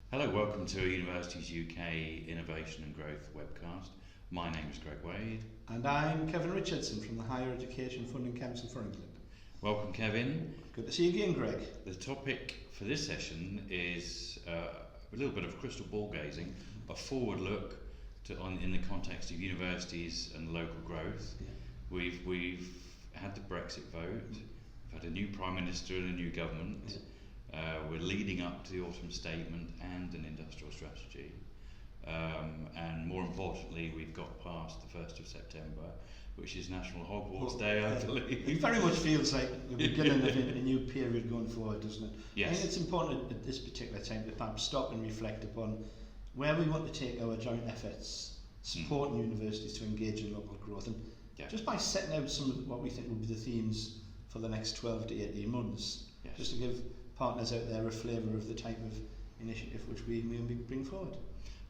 Hello, welcome to Universities UK Innovation and Growth webcast. My name is Greg Wade. And I'm Kevin Richardson from the Higher Education Funding Council for England. Welcome, Kevin. Good to see you again, Greg. The topic for this session is a little bit of crystal ball gazing, a forward look in the context of universities and local growth. Yeah. We've had the Brexit vote, we've had a new Prime Minister and a new government. Yeah. We're leading up to the autumn statement and an industrial strategy. And more importantly, we've got past the 1st of September, which is National Hogwarts Day, I believe. It very much feels like the beginning of a new period going forward, doesn't it? Yes. I think it's important at this particular time to perhaps stop and reflect upon where we want to take our joint efforts, supporting universities to engage in local growth. And just by setting out some of what we think will be the themes for the next 12 to 18 months, just to give partners out there a flavour of the type of initiative which we may bring forward.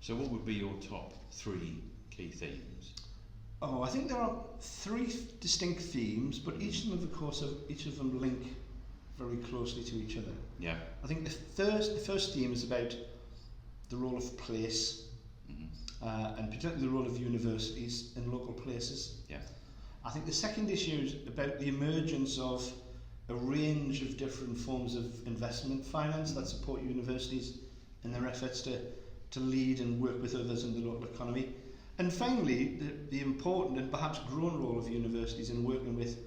So what would be your top 3 key themes? Oh, I think there are 3 distinct themes, but each of them link very closely to each other. Yeah. I think the first theme is about the role of place, and particularly the role of universities in local places. Yeah. I think the second issue is about the emergence of a range of different forms of investment finance that support universities in their efforts to lead and work with others in the local economy. And finally, the important and perhaps growing role of universities in working with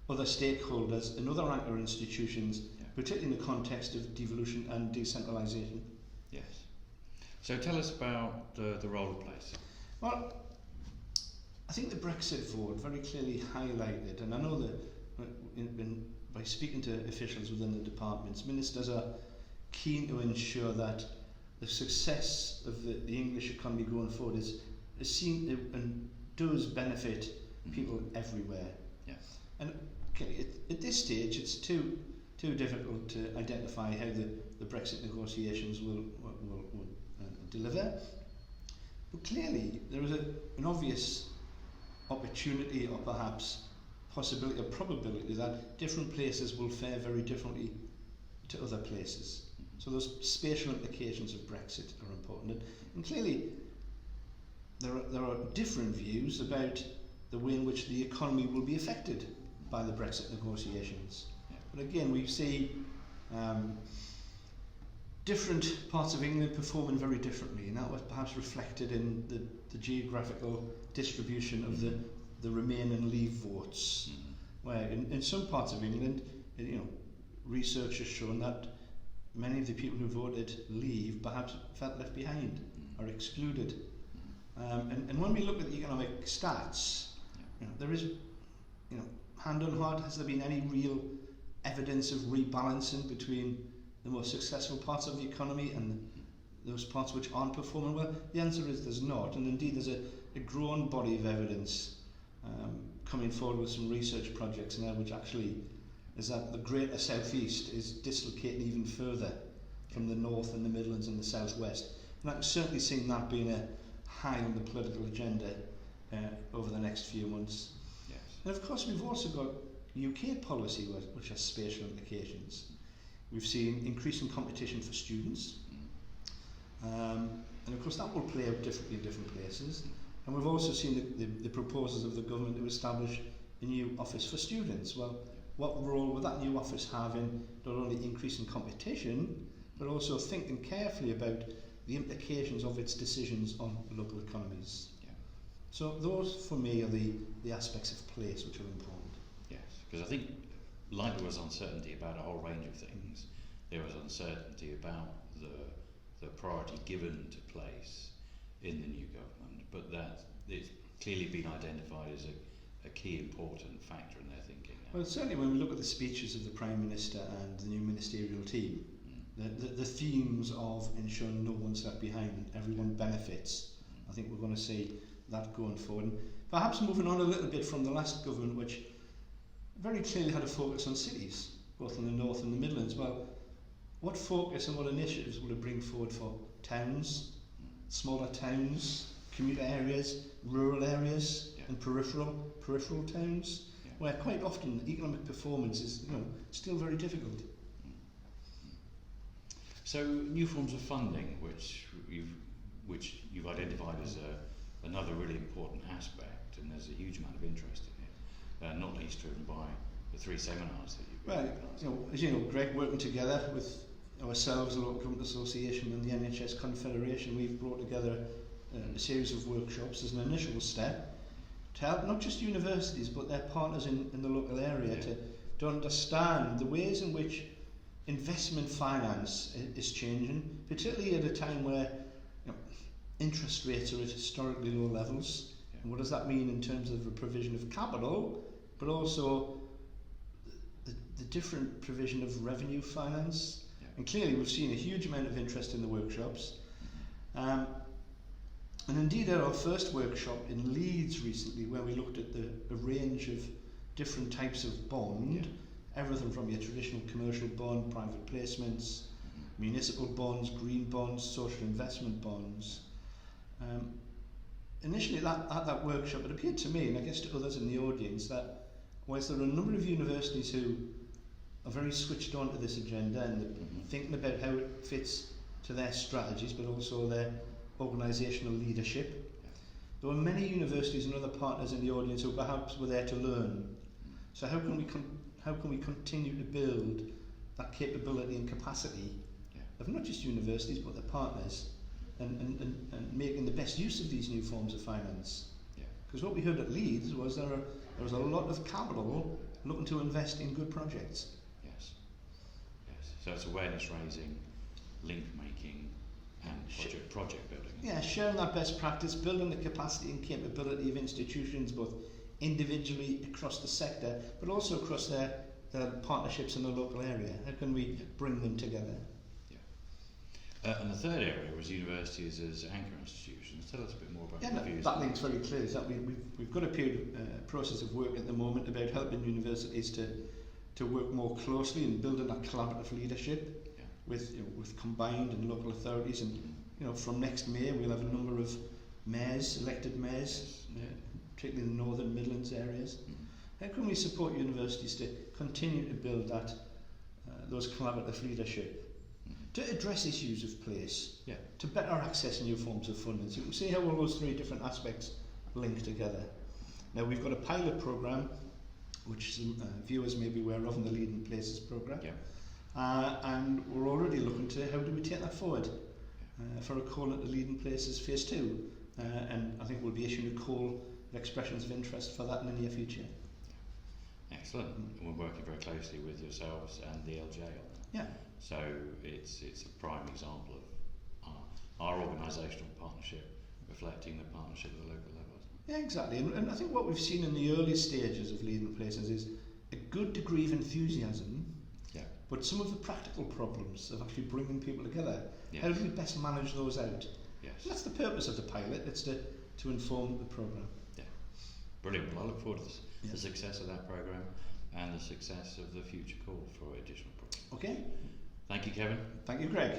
other stakeholders and other anchor institutions, particularly in the context of devolution and decentralisation. Yes. So tell us about the role of place. Well, I think the Brexit vote very clearly highlighted, and I know that by speaking to officials within the departments, ministers are keen to ensure that the success of the English economy going forward is seen to, and does benefit people everywhere. Yes. And okay, at this stage, it's too difficult to identify how the Brexit negotiations will deliver. But clearly, there is an obvious opportunity, or perhaps possibility or probability, that different places will fare very differently to other places. So those spatial implications of Brexit are important. And clearly, there are different views about the way in which the economy will be affected by the Brexit negotiations. Yeah. But again, we see different parts of England performing very differently, and that was perhaps reflected in the geographical distribution of the Remain and Leave votes, where in some parts of England, research has shown that many of the people who voted Leave perhaps felt left behind or excluded. And when we look at the economic stats, there is, hand on heart, has there been any real evidence of rebalancing between the more successful parts of the economy and those parts which aren't performing well? The answer is there's not, and indeed there's a growing body of evidence coming forward with some research projects now, which actually is that the greater southeast is dislocating even further from the north and the Midlands and the southwest. And I've certainly seen that being a high on the political agenda over the next few months. Yes. And of course we've also got UK policy which has spatial implications. We've seen increasing competition for students, and of course that will play out differently in different places. And we've also seen the proposals of the government to establish a new office for students. Well, what role will that new office have in not only increasing competition, but also thinking carefully about the implications of its decisions on local economies? Yeah. So those, for me, are the aspects of place which are important. Yes, because I think, like there was uncertainty about a whole range of things, there was uncertainty about the priority given to place in the new government, but that it's clearly been identified as a key important factor in their thinking. Well, certainly when we look at the speeches of the Prime Minister and the new ministerial team, the themes of ensuring no one's left behind and everyone benefits, I think we're going to see that going forward. And perhaps moving on a little bit from the last government, which very clearly had a focus on cities, both in the north and the Midlands. Well, what focus and what initiatives will it bring forward for towns, smaller towns, commuter areas, rural areas, and peripheral towns, where quite often economic performance is still very difficult. So new forms of funding, which you've identified as another really important aspect, and there's a huge amount of interest in it, not least driven by the 3 seminars that you've been organising. As you know, Greg, working together with ourselves, the Local Government Association and the NHS Confederation, we've brought together a series of workshops as an initial step to help not just universities but their partners in the local area to understand the ways in which investment finance is changing, particularly at a time where interest rates are at historically low levels. Yeah. And what does that mean in terms of the provision of capital, but also the different provision of revenue finance? Yeah. And clearly we've seen a huge amount of interest in the workshops. And indeed at our first workshop in Leeds recently, where we looked at a range of different types of bond, everything from your traditional commercial bond, private placements, municipal bonds, green bonds, social investment bonds. Initially at that workshop, it appeared to me, and I guess to others in the audience, that whilst there are a number of universities who are very switched on to this agenda and thinking about how it fits to their strategies, but also their organisational leadership, there were many universities and other partners in the audience who perhaps were there to learn. So how can we continue to build that capability and capacity of not just universities but their partners, and making the best use of these new forms of finance? Because what we heard at Leeds was there was a lot of capital looking to invest in good projects. Yes. So it's awareness raising, link making, and project building. Yeah, sharing that best practice, building the capacity and capability of institutions, both individually across the sector, but also across their partnerships in the local area. How can we bring them together? And the third area was universities as anchor institutions. Tell us a bit more about your views. That link's very clear. Is that we've got a process of work at the moment about helping universities to work more closely and building that collaborative leadership with combined and local authorities. And from next May we'll have a number of mayors, elected mayors, particularly in the Northern Midlands areas. How can we support universities to continue to build those collaborative leadership, to address issues of place, to better access new forms of funding? So you can see how all those 3 different aspects link together. Now we've got a pilot programme, which some viewers may be aware of, in the Leading Places programme. And we're already looking to how do we take that forward for a call into Leading Places Phase 2. And I think we'll be issuing a call of expressions of interest for that in the near future. Excellent. And we're working very closely with yourselves and the LJ on that. So it's a prime example of our organisational partnership reflecting the partnership at the local level. Yeah, exactly. And I think what we've seen in the early stages of Leading Places is a good degree of enthusiasm, but some of the practical problems of actually bringing people together. How do we best manage those out? And that's the purpose of the pilot. It's to inform the programme. Brilliant. Well, I look forward to the success of that programme and the success of the future call for additional projects. Okay. Thank you, Kevin. Thank you, Greg.